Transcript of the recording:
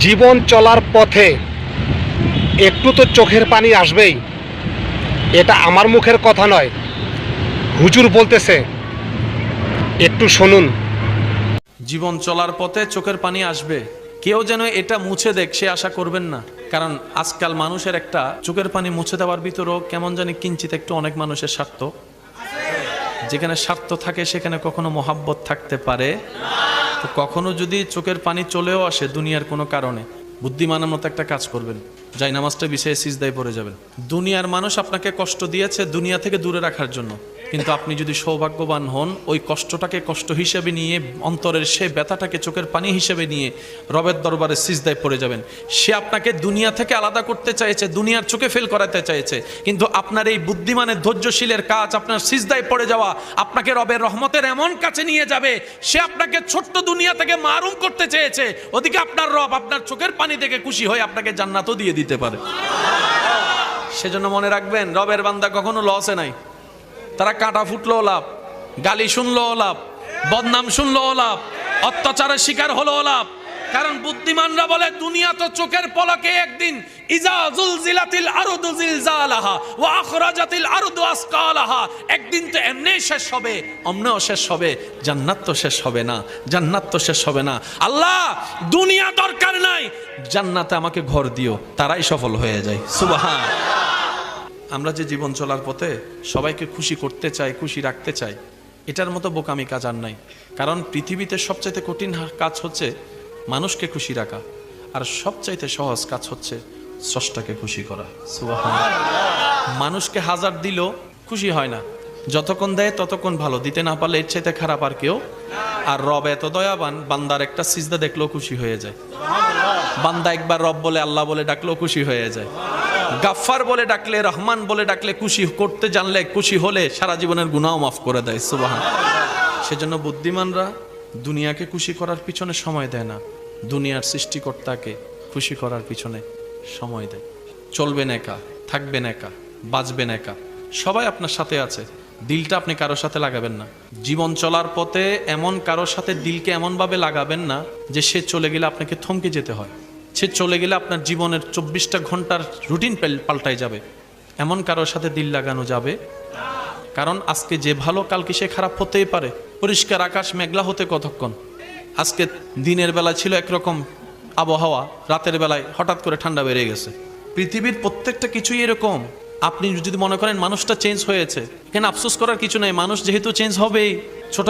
জীবন চলার পথে একটু তো চোখের পানি আসবেই। এটা আমার মুখের কথা নয়, হুজুর বলতেছে, একটু শুনুন। জীবন চলার পথে চোখের পানি আসবে, কেউ যেন এটা মুছে দেখ সে আশা করবেন না। কারণ আজকাল মানুষের একটা চোখের পানি মুছে দেওয়ার ভিতরেও কেমন জানি কিঞ্চিত একটু অনেক মানুষের স্বার্থ। যেখানে স্বার্থ থাকে সেখানে কখনো মহাব্বত থাকতে পারে। তো কখনো যদি চোখের পানি চলেও আসে দুনিয়ার কোনো কারণে, বুদ্ধিমানের মতো একটা কাজ করবেন, যাই নামাজটা বিছিয়ে সিজদায় পড়ে যাবেন। দুনিয়ার মানুষ আপনাকে কষ্ট দিয়েছে দুনিয়া থেকে দূরে রাখার জন্য, কিন্তু আপনি যদি সৌভাগ্যবান হন ওই কষ্টটাকে কষ্ট হিসেবে নিয়ে, অন্তরের সে ব্যথাটাকে চোখের পানি হিসেবে নিয়ে রবের দরবারে সিজদায় পড়ে যাবেন। সে আপনাকে দুনিয়া থেকে আলাদা করতে চাইছে, দুনিয়ার চোখে ফেল করাতে চাইছে, কিন্তু আপনার এই বুদ্ধিমানের ধৈর্যশীলের কাজ, আপনার সিজদায় পড়ে যাওয়া আপনাকে রবের রহমতের এমন কাছে নিয়ে যাবে। সে আপনাকে ছোট্ট দুনিয়া থেকে মারুম করতে চেয়েছে, ওদিকে আপনার রব আপনার চোখের পানি দেখে খুশি হয়ে আপনাকে জান্নাতও দিয়ে দিতে পারে। সেজন্য মনে রাখবেন, রবের বান্দা কখনো লসে নাই। তারা কাঁটা ফুটলো লাভ, গালি শুনলো লাভ, বদনাম শুনলো লাভ, অত্যাচারের শিকার হলো লাভ। কারণ বুদ্ধিমানরা বলে দুনিয়া তো চোখের পলকে একদিন, ইজা জুলজিলাতিল আরদু জিলজালাহা ওয়া আখরাজাতিল আরদু আসকালাহা, একদিন তো এমনি শেষ হবে, অমনেও শেষ হবে। জান্নাত তো শেষ হবে না, জান্নাত তো শেষ হবে না। আল্লাহ দুনিয়া দরকার নাই, জান্নাতে আমাকে ঘর দিও, তারাই সফল হয়ে যায়। সুবহান। আমরা যে জীবন চলার পথে সবাইকে খুশি করতে চাই, খুশি রাখতে চাই, এটার মতো বোকামি কাজ আর নাই। কারণ পৃথিবীতে সবচাইতে কঠিন কাজ হচ্ছে মানুষকে খুশি রাখা, আর সবচাইতে সহজ কাজ হচ্ছে স্রষ্টাকে খুশি করা। সুবহানাল্লাহ। মানুষকে হাজার দিলেও খুশি হয় না, যতক্ষণ দেয় ততক্ষণ ভালো, দিতে না পারলে এর চাইতে খারাপ আর কেউ। আর রব এত দয়াবান, বান্দার একটা সিজদা দেখলেও খুশি হয়ে যায়। বান্দা একবার রব বলে আল্লাহ বলে ডাকলেও খুশি হয়ে যায়। গাফফার বলে ডাকলে, রহমান বলে ডাকলে, খুশি করতে জানলে, খুশি হলে সারা জীবনের গুনাহ মাফ করে দেয়। সুবহানাল্লাহ। সেজন্য বুদ্ধিমানরা দুনিয়াকে খুশি করার পিছনে সময় দেয় না, দুনিয়ার সৃষ্টিকর্তাকে খুশি করার পিছনে সময় দেয়। চলবেন একা, থাকবেন একা, বাঁচবেন একা, সবাই আপনার সাথে আছে, দিলটা আপনি কারোর সাথে লাগাবেন না। জীবন চলার পথে এমন কারোর সাথে দিলকে এমনভাবে লাগাবেন না যে সে চলে গেলে আপনাকে থমকে যেতে হয়, সে চলে গেলে আপনার জীবনের 24টা ঘন্টার রুটিন পাল্টায় যাবে। এমন কারোর সাথে দিল লাগানো যাবে, কারণ আজকে যে ভালো কালকে সে খারাপ হতেই পারে। পরিষ্কার আকাশ মেঘলা হতে কতক্ষণ? আজকে দিনের বেলা ছিল একরকম আবহাওয়া, রাতের বেলায় হঠাৎ করে ঠান্ডা বেড়ে গেছে। পৃথিবীর প্রত্যেকটা কিছুই এরকম। আপনি যদি মনে করেন মানুষটা চেঞ্জ হয়েছে, এখানে আফসোস করার কিছু নেই, মানুষ যেহেতু চেঞ্জ হবেই। ছোটবেলা